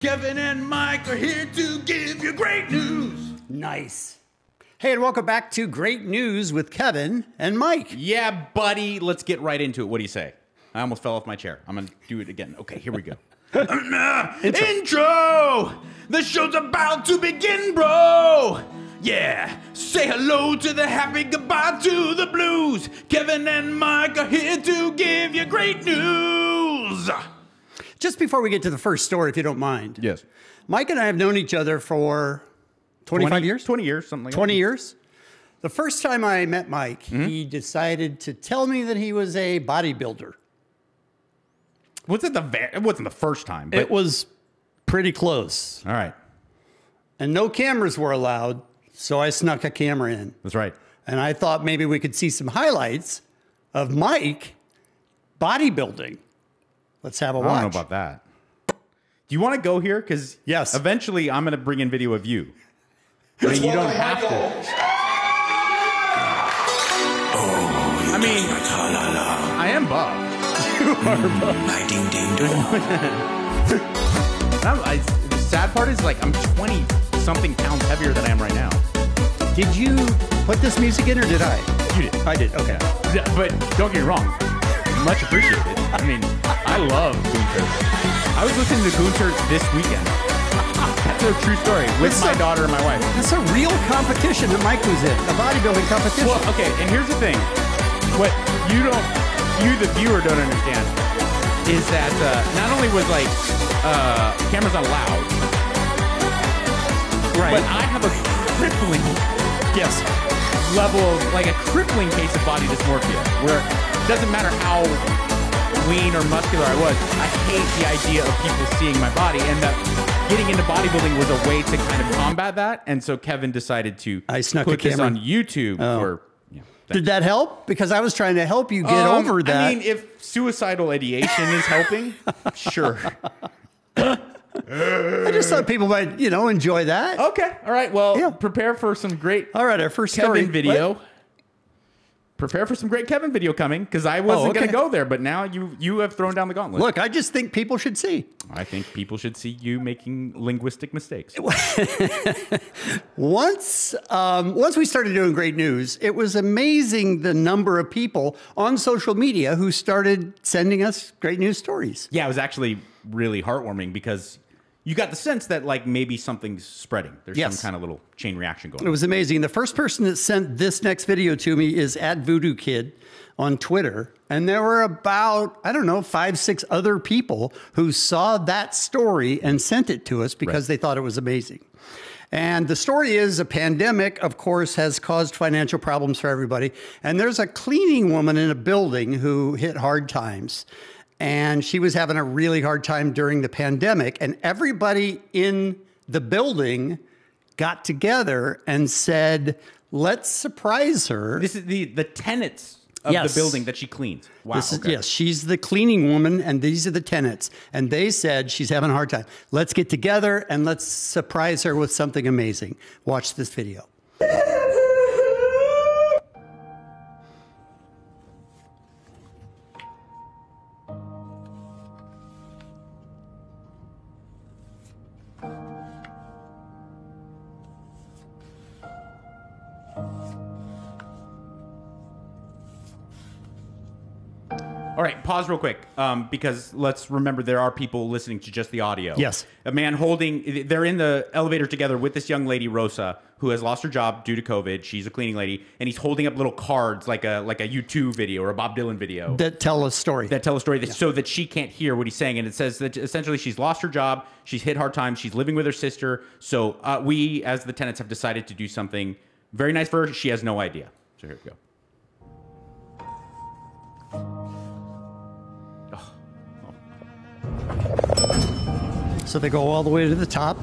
Kevin and Mike are here to give you great news. Nice. Hey, and welcome back to Great News with Kevin and Mike. Yeah, buddy. Let's get right into it. What do you say? I almost fell off my chair. I'm going to do it again. Okay, here we go. Intro! The show's about to begin, bro! Yeah! Say hello to the happy, goodbye to the blues! Kevin and Mike are here to give you great news! Just before we get to the first story, if you don't mind. Yes. Mike and I have known each other for 25 years? 20 years, something like that. 20 years? The first time I met Mike, he decided to tell me that he was a bodybuilder. It wasn't the first time. But... It was pretty close. All right. And no cameras were allowed, so I snuck a camera in. That's right. And I thought maybe we could see some highlights of Mike bodybuilding. Let's have a watch. I don't know about that. Do you want to go here? Because yes, eventually I'm going to bring in video of you. I mean, you don't have to. I mean, I am buff. You are buff. The sad part is, like, I'm 20-something pounds heavier than I am right now. Did you put this music in, or did I? You did. I did, okay. Yeah, but don't get me wrong. Much appreciated. I mean, I love Goonter. I was listening to Goonter this weekend. That's a true story with my daughter and my wife. It's a real competition that Mike was in, a bodybuilding competition. Well, okay, and here's the thing. What you the viewer don't understand is that not only was, like, cameras not allowed, right, but I have a crippling level of, like, a crippling case of body dysmorphia, where it doesn't matter how lean or muscular I was, I hate the idea of people seeing my body, and that getting into bodybuilding was a way to kind of combat that. And so Kevin decided to put this on YouTube for... Did that help? Because I was trying to help you get over that. I mean, if suicidal ideation is helping, sure. I just thought people might, enjoy that. Okay. All right. Well, prepare for some great our first Kevin video. What? Prepare for some great Kevin video coming, because I wasn't going to go there, but now you have thrown down the gauntlet. Look, I just think people should see. I think people should see you making linguistic mistakes. Once we started doing Great News, it was amazing the number of people on social media who started sending us great news stories. Yeah, it was actually really heartwarming, because you got the sense that, like, maybe something's spreading. There's some kind of little chain reaction going on. It was amazing. The first person that sent this next video to me is @VoodooKid on Twitter. And there were about, I don't know, 5, 6 other people who saw that story and sent it to us because they thought it was amazing. And the story is, a pandemic, of course, has caused financial problems for everybody. And there's a cleaning woman in a building who hit hard times. And she was having a really hard time during the pandemic. And everybody in the building got together and said, let's surprise her. This is the tenants of the building that she cleans. Wow. Yes, she's the cleaning woman, and these are the tenants. And they said she's having a hard time. Let's get together and let's surprise her with something amazing. Watch this video. All right, pause real quick, because let's remember there are people listening to just the audio. Yes. A man they're in the elevator together with this young lady, Rosa, who has lost her job due to COVID. She's a cleaning lady, and he's holding up little cards like a U2 video or a Bob Dylan video. That tell a story. So that she can't hear what he's saying. And it says that essentially she's lost her job, she's hit hard times, she's living with her sister. So we, as the tenants, have decided to do something very nice for her. She has no idea. So here we go. So they go all the way to the top.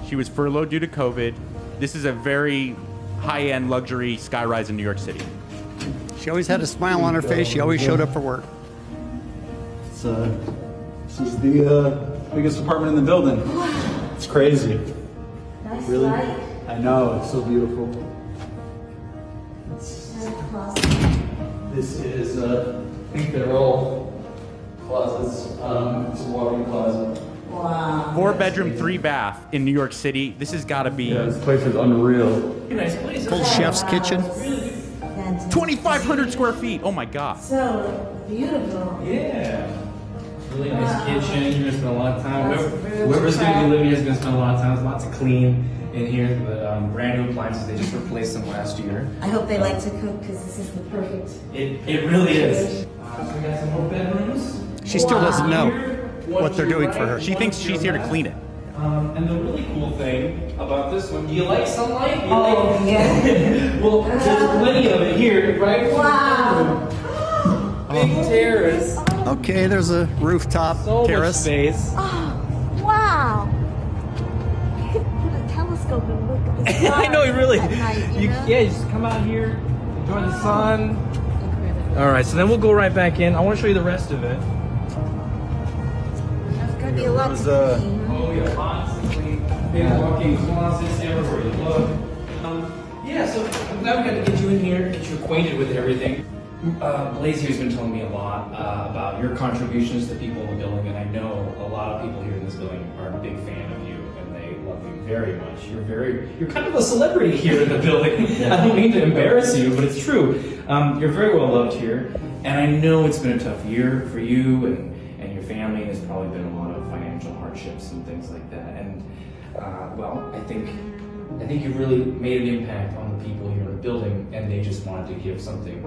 She was furloughed due to COVID. This is a very high-end luxury skyrise in New York City. She always had a smile on her face. She always showed up for work. This is the biggest apartment in the building. It's crazy. Nice really? light. I know, it's so beautiful. Nice closet. This is, I think they're all closets. It's a walk-in closet. Wow. 4-bedroom, 3-bath in New York City. This has got to be Yeah, this place is unreal. Nice place. Full chef's kitchen. 2,500 square feet. Oh my God. So beautiful. Yeah. Really nice kitchen. You're gonna spend a lot of time. That's Whoever's gonna be versatile. living here is gonna spend a lot of time. There's lots of clean in here. The brand new appliances. They just replaced them last year. I hope they like to cook because this is the perfect. It really is. So we got some more bedrooms. She still doesn't know Here, what they're doing for her. She thinks she's here to clean it. And the really cool thing about this one, do you like sunlight? Do you Oh, like yeah. Well, there's plenty of it here, right? Wow. Big terrace. Okay, there's a rooftop So much terrace. space. Oh, wow. You could put a telescope and look at the stars I know, it really. at night, you know? Yeah, you just come out here, enjoy the sun. Incredible. All right, so then we'll go right back in. I want to show you the rest of it. There's going to be a lot was, to clean. Oh, yeah, lots of clean, big walk-in closets everywhere you look. Yeah, so I'm glad we got to get you in here, get you acquainted with everything. Blaze here's been telling me a lot about your contributions to people in the building, and I know a lot of people here in this building are a big fan of you, and they love you very much. You're kind of a celebrity here in the building. I don't mean to embarrass you, but it's true. You're very well loved here, and I know it's been a tough year for you and your family. There's probably been a lot of financial hardships and things like that. And well, I think you really made an impact on the people here in the building, and they just wanted to give something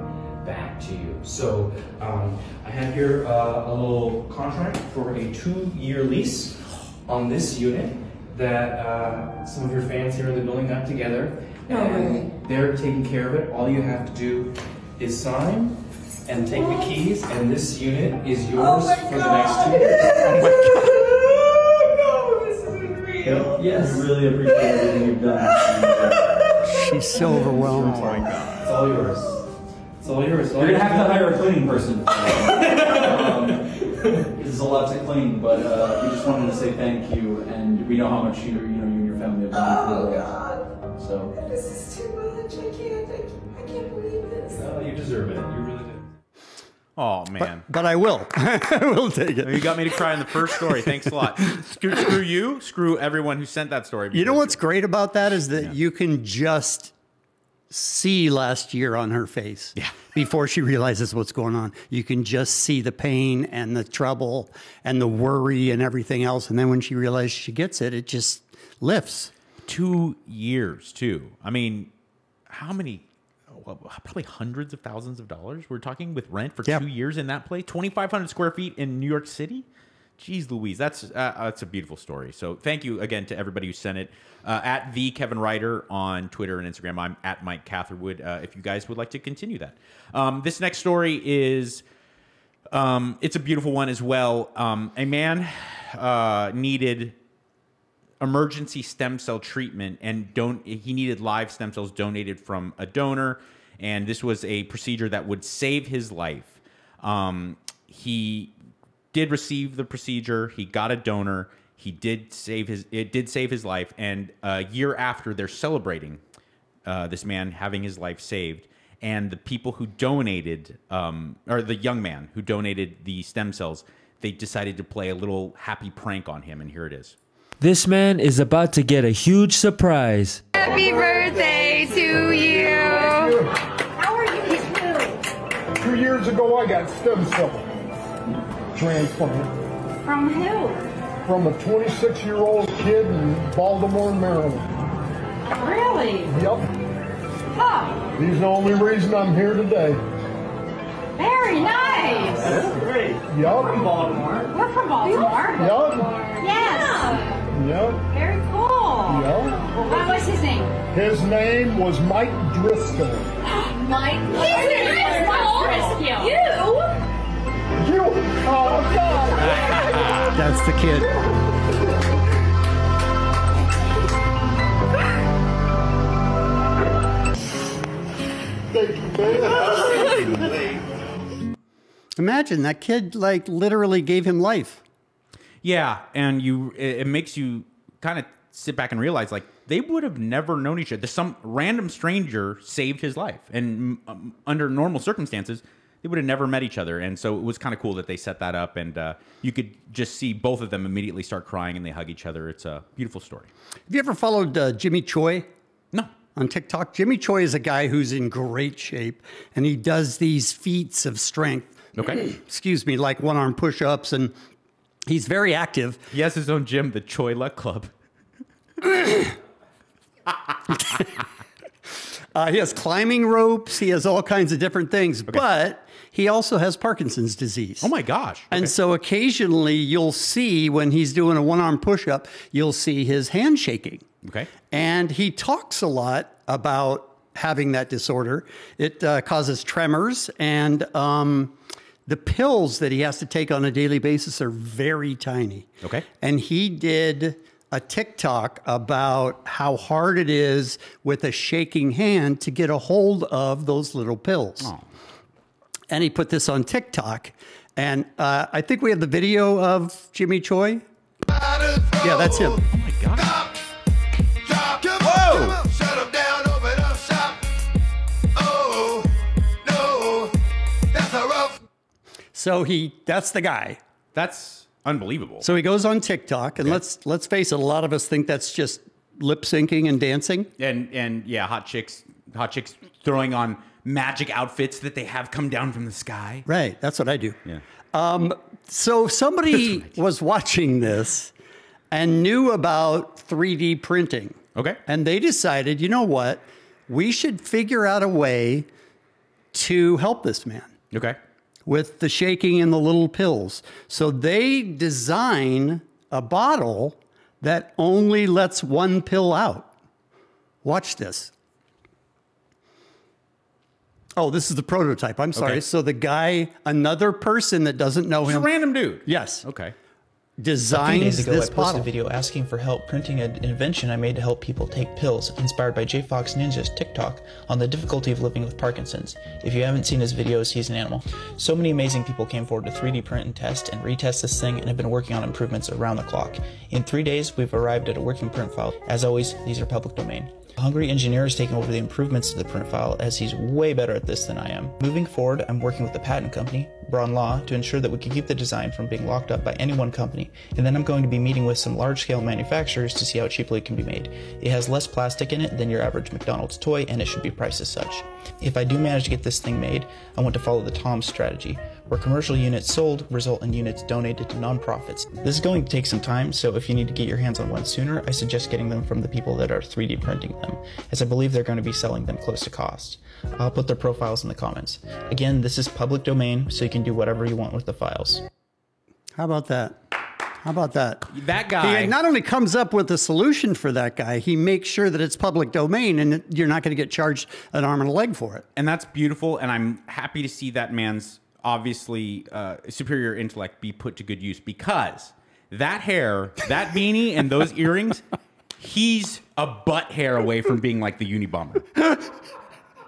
back to you. So I have here a little contract for a 2-year lease on this unit that some of your fans here in the building got together, and they're taking care of it. All you have to do is sign and take the keys, and this unit is yours for the next 2 years. Oh my God. Yes. We really appreciate everything you've done. She's so overwhelmed. Oh my God. It's all yours. It's all yours. You're gonna have to hire a cleaning person. This is a lot to clean, but we just wanted to say thank you, and we know how much you and your family have done for us. So This is too much. I can't believe this. You deserve it. You really do. Oh man. But I will. I will take it. You got me to cry in the first story. Thanks a lot. Screw you. Screw everyone who sent that story. You know what's great about that is that you can just see last year on her face. Yeah. Before she realizes what's going on. You can just see the pain and the trouble and the worry and everything else. And then when she realizes she gets it, it just lifts. 2 years too. I mean, how many? Well, probably hundreds of thousands of dollars. We're talking with rent for 2 years in that place. 2,500 square feet in New York City. Jeez Louise, that's a beautiful story. So thank you again to everybody who sent it. At the Kevin Ryder on Twitter and Instagram. I'm at Mike Catherwood. If you guys would like to continue that. This next story is it's a beautiful one as well. A man needed emergency stem cell treatment, and he needed live stem cells donated from a donor, and this was a procedure that would save his life. He did receive the procedure. He got a donor. It did save his life, and a year after, they're celebrating this man having his life saved. And the people who donated, or the young man who donated the stem cells, they decided to play a little happy prank on him, and here it is. This man is about to get a huge surprise. Happy birthday to you. How are you 2 years ago, I got stem cell transplant From who? from a 26-year-old kid in Baltimore, Maryland. Really? Yep. Huh. He's the only reason I'm here today. Very nice. Yup. We're from Baltimore. Yup. Yes. Yup. Very cool. Yup. What was his name? His name was Mike Driscoll. Mike. He's in Driscoll. You? You? Oh, God. That's the kid. Thank you, man. Imagine that kid like literally gave him life. Yeah, and it makes you kind of sit back and realize like they would have never known each other. Some random stranger saved his life, and under normal circumstances, never met each other. And so it was kind of cool that they set that up, and you could just see both of them immediately start crying, and they hug each other. It's a beautiful story. Have you ever followed Jimmy Choi? No. On TikTok? Jimmy Choi is a guy who's in great shape, and he does these feats of strength. Okay. Excuse me, like one-arm push-ups, and he's very active. He has his own gym, the Choi Luck Club. He has climbing ropes. He has all kinds of different things, but he also has Parkinson's disease. Oh my gosh. Okay. And so occasionally you'll see when he's doing a one-arm push-up, you'll see his hand shaking. Okay. And he talks a lot about having that disorder. It causes tremors, and the pills that he has to take on a daily basis are very tiny. Okay. And he did a TikTok about how hard it is with a shaking hand to get a hold of those little pills. Oh. And he put this on TikTok. And I think we have the video of Jimmy Choi. Yeah, that's him. Oh my God. Whoa! Shut up, down, open up shop. Oh, no, that's a rough. So that's the guy. That's unbelievable. So he goes on TikTok, and let's face it, a lot of us think that's just lip syncing and dancing. And yeah, hot chicks throwing on magic outfits that they have come down from the sky. Right, that's what I do. Yeah. So somebody was watching this and knew about 3D printing. Okay. And they decided, you know what? We should figure out a way to help this man. Okay. With the shaking and the little pills. So they design a bottle that only lets one pill out. Watch this. Oh, this is the prototype. I'm sorry. Okay. So the guy, another person that doesn't know Just him. a random dude. Yes. Okay. Designs a few days ago, this I posted bottle. a video asking for help printing an invention I made to help people take pills, inspired by J Fox Ninja's TikTok on the difficulty of living with Parkinson's. If you haven't seen his videos, he's an animal. So many amazing people came forward to 3D print and test and retest this thing, and have been working on improvements around the clock. In 3 days, we've arrived at a working print file. As always, these are public domain. A hungry engineer is taking over the improvements to the print file, as he's way better at this than I am. Moving forward, I'm working with the patent company, Braun Law, to ensure that we can keep the design from being locked up by any one company, and then I'm going to be meeting with some large-scale manufacturers to see how cheaply it can be made. It has less plastic in it than your average McDonald's toy, and it should be priced as such. If I do manage to get this thing made, I want to follow the TOMS strategy, where commercial units sold result in units donated to nonprofits. This is going to take some time, so if you need to get your hands on one sooner, I suggest getting them from the people that are 3D printing them, as I believe they're going to be selling them close to cost. I'll put their profiles in the comments. Again, this is public domain, so you can do whatever you want with the files. How about that? How about that? That guy. He not only comes up with a solution for that guy, he makes sure that it's public domain and you're not going to get charged an arm and a leg for it. And that's beautiful, and I'm happy to see that man's obviously superior intellect be put to good use, because that hair, that beanie, and those earrings, he's a butt hair away from being like the Unabomber.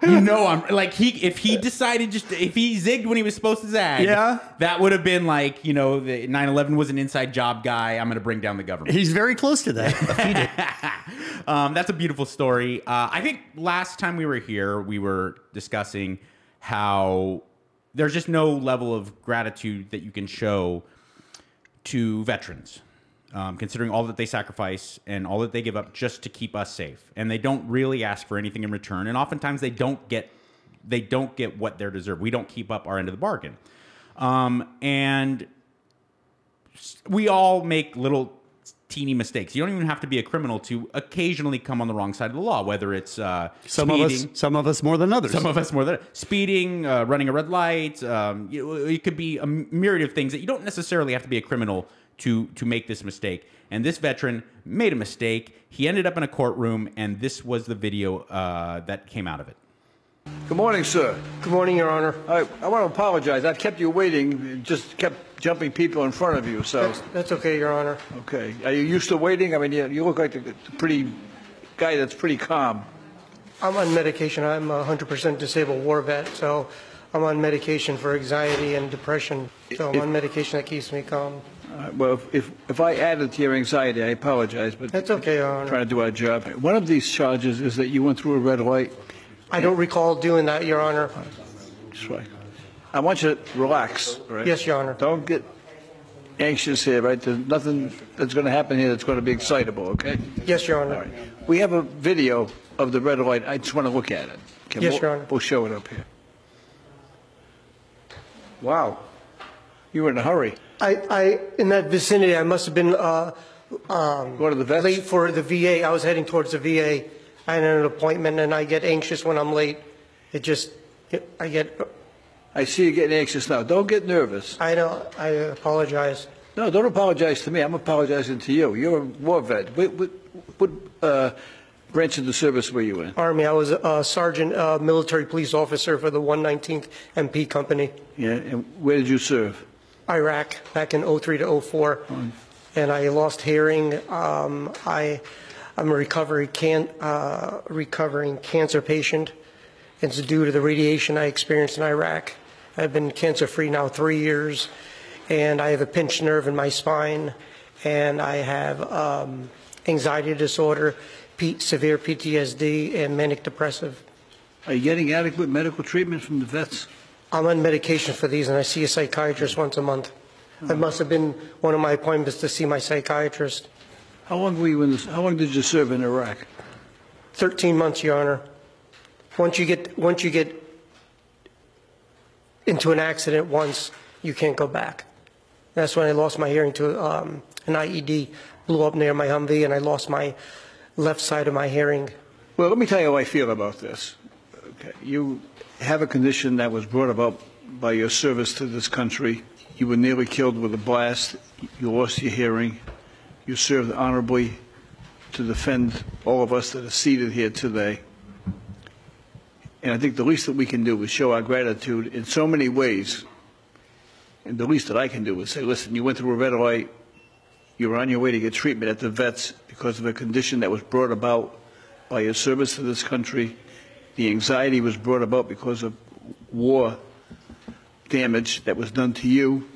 You know, I'm like, if he decided if he zigged when he was supposed to zag, yeah, that would have been like, you know, the 9/11 was an inside job guy. I'm going to bring down the government. He's very close to that. That's a beautiful story. I think last time we were here, we were discussing how there's just no level of gratitude that you can show to veterans, considering all that they sacrifice and all that they give up just to keep us safe. And they don't really ask for anything in return. And oftentimes they don't get what they're deserved. We don't keep up our end of the bargain. And we all make little teeny mistakes. You don't even have to be a criminal to occasionally come on the wrong side of the law, whether it's some of us more than others. Some of us more than speeding, running a red light. It could be a myriad of things that you don't necessarily have to be a criminal to make this mistake. And this veteran made a mistake. He ended up in a courtroom, and this was the video that came out of it. Good morning, sir. Good morning, Your Honor. I want to apologize. I've kept you waiting, just kept jumping people in front of you, so. That's okay, Your Honor. Okay. Are you used to waiting? I mean, you look like a pretty guy that's pretty calm. I'm on medication. I'm a 100% disabled war vet, so I'm on medication for anxiety and depression. So I'm on medication that keeps me calm. Well, if I added to your anxiety, I apologize, but that's okay, Your Honor. I'm trying to do our job. One of these charges is that you went through a red light. I don't recall doing that, Your Honor. That's right. I want you to relax, right? Yes, Your Honor. Don't get anxious here, right? There's nothing that's going to happen here that's going to be excitable, okay? Yes, Your Honor. All right. We have a video of the red light. I just want to look at it. Okay, Yes, Your Honor. We'll show it up here. Wow. You were in a hurry. I in that vicinity, I must have been Go to the vets? late for the VA. I was heading towards the VA. I had an appointment, and I get anxious when I'm late. I see you getting anxious now. Don't get nervous. I know. I apologize. No, don't apologize to me. I'm apologizing to you. You're a war vet. What branch of the service were you in? Army. I was a sergeant, military police officer for the 119th MP Company. Yeah, and where did you serve? Iraq, back in 03 to 04. And I lost hearing. I'm a recovering cancer patient. It's due to the radiation I experienced in Iraq. I've been cancer-free now 3 years, and I have a pinched nerve in my spine, and I have anxiety disorder, severe PTSD, and manic depressive. Are you getting adequate medical treatment from the vets? I'm on medication for these, and I see a psychiatrist once a month. It must have been one of my appointments to see my psychiatrist. How long were you in this? How long did you serve in Iraq? 13 months, Your Honor. Once you get into an accident once, you can't go back. That's when I lost my hearing to an IED blew up near my Humvee, and I lost my left side of my hearing. Well, let me tell you how I feel about this. Okay, you have a condition that was brought about by your service to this country. You were nearly killed with a blast. You lost your hearing. You served honorably to defend all of us that are seated here today. And I think the least that we can do is show our gratitude in so many ways. And the least that I can do is say, listen, you went through a red light. You were on your way to get treatment at the vets because of a condition that was brought about by your service to this country. The anxiety was brought about because of war damage that was done to you.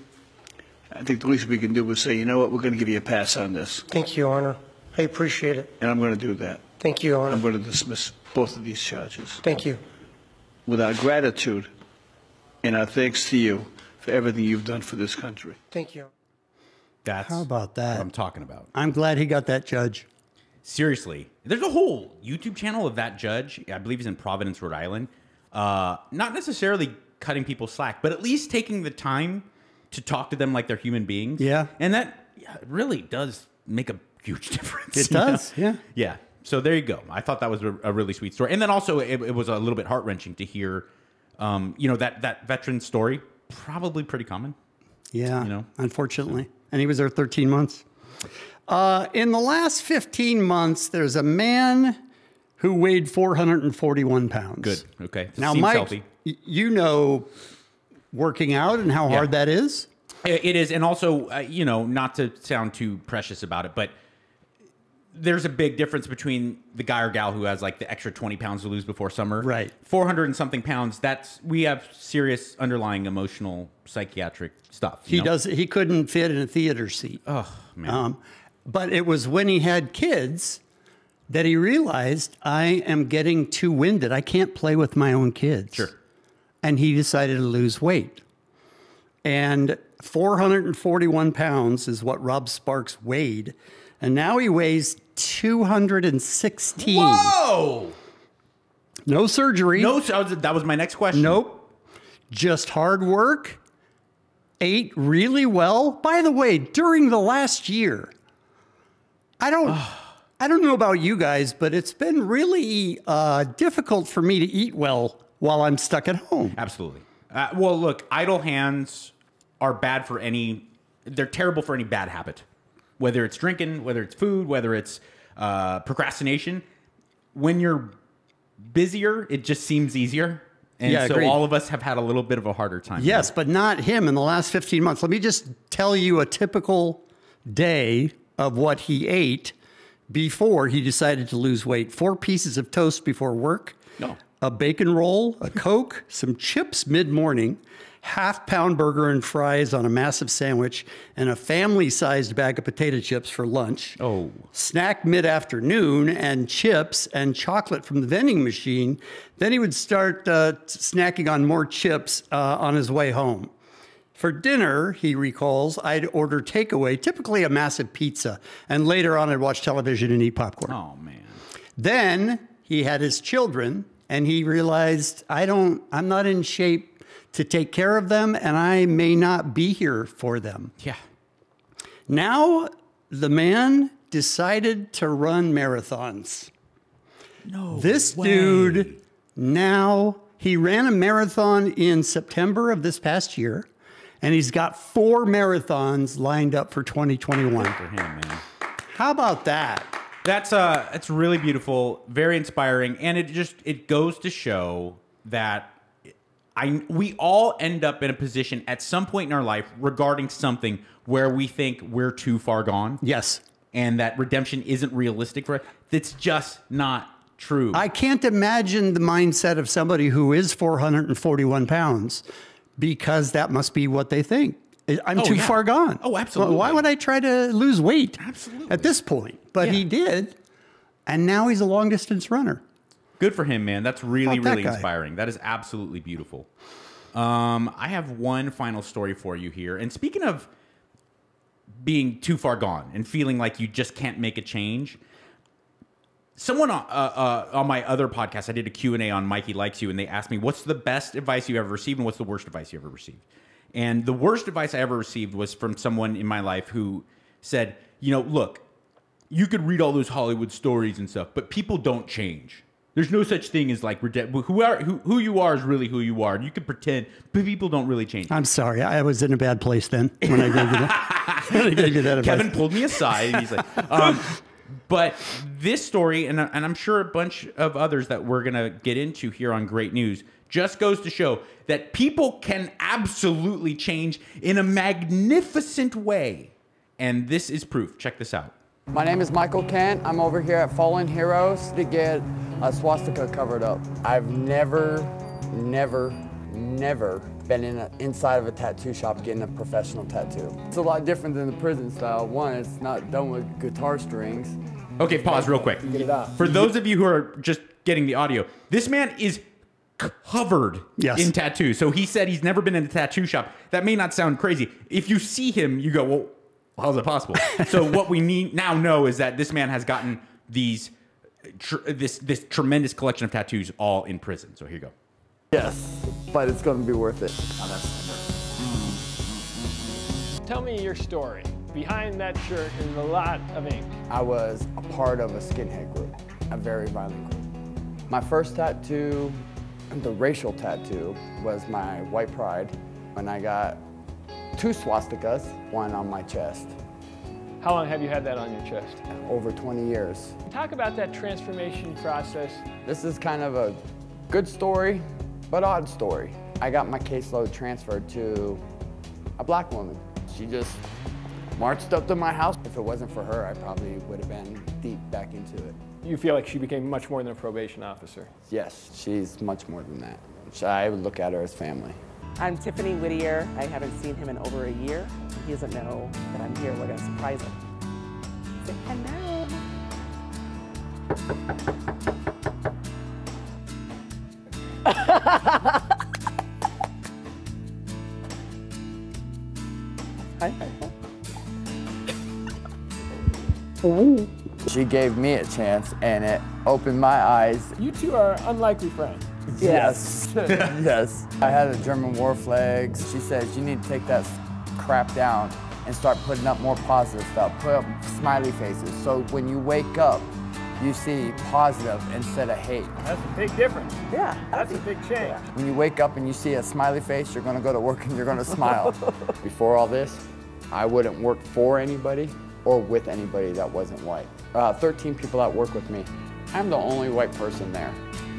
I think the least we can do is say, you know what, we're going to give you a pass on this. Thank you, Your Honor. I appreciate it. And I'm going to do that. Thank you, Your Honor. I'm going to dismiss both of these charges. Thank you. With our gratitude and our thanks to you for everything you've done for this country. Thank you. That's How about that? what I'm talking about. I'm glad he got that judge. Seriously, there's a whole YouTube channel of that judge. I believe he's in Providence, Rhode Island. Not necessarily cutting people slack, but at least taking the time to talk to them like they're human beings. Yeah. And that really does make a huge difference. It does, yeah. Yeah. So there you go. I thought that was a really sweet story. And then also it was a little bit heart-wrenching to hear, that veteran story. Probably pretty common. Yeah, unfortunately. And he was there 13 months. In the last 15 months, there's a man who weighed 441 pounds. Good. Okay. Now, Seems Mike, healthy. you know working out and how hard that is? It is. And also, not to sound too precious about it, but there's a big difference between the guy or gal who has like the extra 20 pounds to lose before summer. Right. 400 and something pounds. We have serious underlying emotional psychiatric stuff. He couldn't fit in a theater seat. Oh, man. But it was when he had kids that he realized, I am getting too winded. I can't play with my own kids. Sure. And he decided to lose weight. And 441 pounds is what Rob Sparks weighed. And now he weighs 216. Whoa! No surgery. No, that was my next question. Nope. Just hard work. Ate really well. By the way, during the last year, I don't know about you guys, but it's been really difficult for me to eat well while I'm stuck at home. Absolutely. Well, look, idle hands are bad for they're terrible for any bad habit. Whether it's drinking, whether it's food, whether it's procrastination. When you're busier, it just seems easier. And so agreed. all of us have had a little bit of a harder time. Yes, but not him in the last 15 months. Let me just tell you a typical day of what he ate before he decided to lose weight. 4 pieces of toast before work. No. a bacon roll, a Coke, some chips mid-morning, half-pound burger and fries on a massive sandwich, and a family-sized bag of potato chips for lunch. Oh. Snack mid-afternoon, and chips and chocolate from the vending machine. Then he would start snacking on more chips on his way home. For dinner, he recalls, I'd order takeaway, typically a massive pizza, and later on I'd watch television and eat popcorn. Oh, man. Then he had his children, and he realized, I'm not in shape to take care of them, and I may not be here for them. Yeah. Now, the man decided to run marathons. No This way. dude, now, he ran a marathon in September of this past year, and he's got 4 marathons lined up for 2021. Good for him, man. How about that? That's really beautiful, very inspiring, and it goes to show that we all end up in a position at some point in our life regarding something where we think we're too far gone. Yes. And that redemption isn't realistic for us. It's just not true. I can't imagine the mindset of somebody who is 441 pounds, because that must be what they think. I'm too far gone. Oh, absolutely. Why would I try to lose weight Absolutely. at this point? But he did, and now he's a long-distance runner. Good for him, man. That's really, That really guy. inspiring. That is absolutely beautiful. I have one final story for you here. And speaking of being too far gone and feeling like you just can't make a change, someone on my other podcast, I did a Q&A on Mikey Likes You, and they asked me, what's the best advice you ever received and what's the worst advice you ever received? And the worst advice I ever received was from someone in my life who said, you know, look, you could read all those Hollywood stories and stuff, but people don't change. There's no such thing as like who you are is really who you are. And you can pretend, but people don't really change. I'm sorry. I was in a bad place then when I gave you that, when I gave you that advice. Kevin pulled me aside and he's like, but this story, and I'm sure a bunch of others that we're going to get into here on Great News, just goes to show that people can absolutely change in a magnificent way. And this is proof. Check this out. My name is Michael Kent. I'm over here at Fallen Heroes to get a swastika covered up. I've never been inside of a tattoo shop getting a professional tattoo. It's a lot different than the prison style. One, it's not done with guitar strings. Okay, pause real quick. Get it out. For those of you who are just getting the audio, this man is covered in tattoos. So he said he's never been in a tattoo shop. That may not sound crazy. If you see him, you go, well, how's it possible? So what we now know is that this man has gotten these this tremendous collection of tattoos all in prison. So here you go. Yes, but it's going to be worth it. Tell me your story. Behind that shirt is a lot of ink. I was a part of a skinhead group, a very violent group. My first tattoo, the racial tattoo, was my white pride. When I got 2 swastikas, one on my chest. How long have you had that on your chest? Over 20 years. Talk about that transformation process. This is kind of a good story, but odd story. I got my caseload transferred to a black woman. She just marched up to my house. If it wasn't for her, I probably would have been deep back into it. You feel like she became much more than a probation officer? Yes, she's much more than that. I would look at her as family. I'm Tiffany Whittier. I haven't seen him in over a year. He doesn't know that I'm here. We're going to surprise him. Say hello. She gave me a chance, and it opened my eyes. You two are unlikely friends. Yes. Yes. I had a German war flags. She says, you need to take that crap down and start putting up more positive stuff. Put up smiley faces. So when you wake up, you see positive instead of hate. That's a big difference. Yeah. That's a big change. When you wake up and you see a smiley face, you're gonna go to work and you're gonna smile. Before all this, I wouldn't work for anybody or with anybody that wasn't white. 13 people that work with me. I'm the only white person there.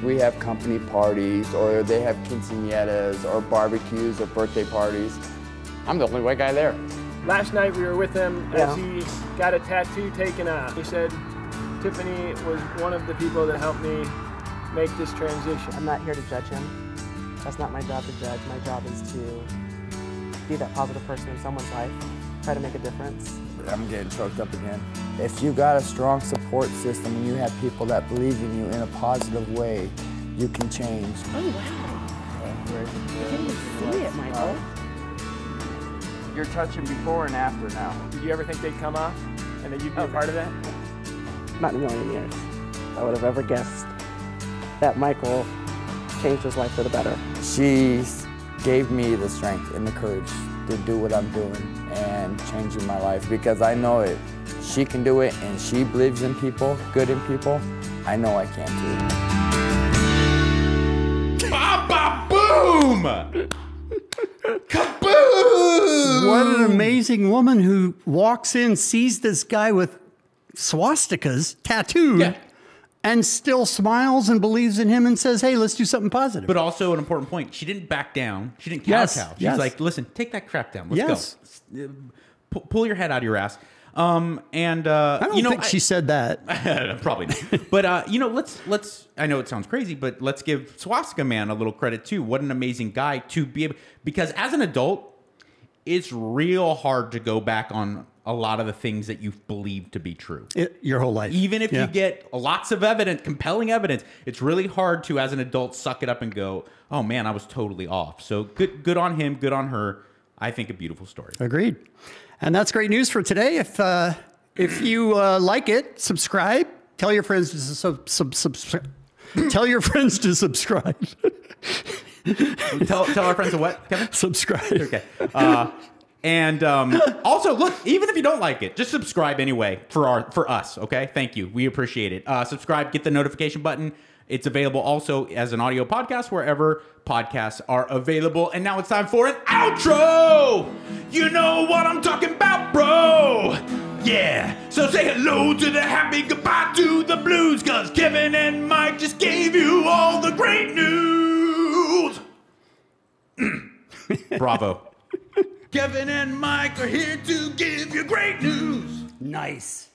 We have company parties, or they have quinceañeras, or barbecues, or birthday parties. I'm the only white guy there. Last night we were with him as he got a tattoo taken off. He said Tiffany was one of the people that helped me make this transition? I'm not here to judge him. That's not my job to judge. My job is to be that positive person in someone's life, try to make a difference. I'm getting choked up again. If you got a strong support system and you have people that believe in you in a positive way, you can change. Oh, wow. I didn't see it, Michael. You're touching before and after now. Did you ever think they'd come off and that you'd be a part of that? Not in a million years. I would have ever guessed that Michael changed his life for the better. She gave me the strength and the courage to do what I'm doing and changing my life because I know it. She can do it and she believes in people, good in people. I know I can too. Boom! Kaboom! What an amazing woman who walks in, sees this guy with swastikas tattooed, and still smiles and believes in him and says, hey, let's do something positive. But also an important point, she didn't back down. She didn't kowtow. She's like, listen, take that crap down. Let's go. Pull your head out of your ass. I don't think she said that. Probably not. But let's. I know it sounds crazy, but let's give Swastika Man a little credit too. What an amazing guy to be able. Because as an adult, it's real hard to go back on a lot of the things that you've believed to be true your whole life. Even if you get lots of evidence, compelling evidence, it's really hard to, as an adult, suck it up and go, "Oh man, I was totally off." So good on him, good on her. I think a beautiful story. Agreed. And that's great news for today. If you like it, subscribe. Tell your friends to tell your friends to subscribe. tell our friends to what, Kevin? Subscribe. Okay. Also, look, even if you don't like it, just subscribe anyway for us. Okay. Thank you. We appreciate it. Subscribe. Get the notification button. It's available also as an audio podcast wherever podcasts are available. And now it's time for an outro. You know what I'm talking about, bro. Yeah. So say hello to the happy, goodbye to the blues, because Kevin and Mike just gave you all the great news. Bravo. Kevin and Mike are here to give you great news. Nice.